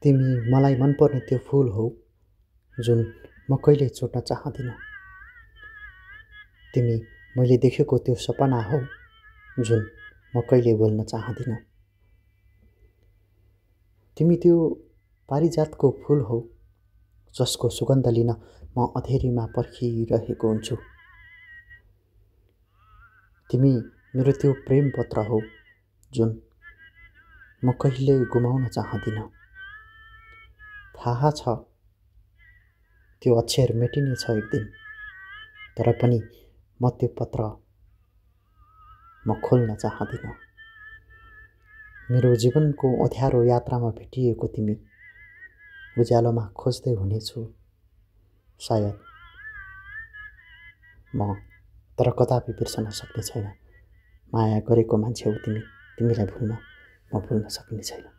तिमी मलाई मनपर्ने त्यो फूल हौ जुन म कहिल्यै छोड्न चाहदिनँ। तिमी मैले देखेको त्यो सपना हौ जुन म कहिल्यै भुल्न चाहदिनँ। तिमी त्यो पारिजातको फूल हौ जसको सुगन्ध लिन म अधेरीमा पर्खिरहेको हुन्छु। तिमी मेरो त्यो प्रेम पत्र हौ जुन म कहिल्यै गुमाउन चाहदिनँ। थाहा छ त्यो अक्षर मेटिनेछ एक दिन, तर पनि म त्यो पत्र म खोल्न चाहदिनँ। मेरो जीवनको अँध्यारो यात्रामा भेटिएको तिमी उज्यालोमा खोज्दै हुनेछु सायद म, तर कदापि बिर्सन सक्ने छैन। माया गरेको मान्छे हौ तिमी, तिमीलाई भुल्न म भुल्न सक्ने छैन।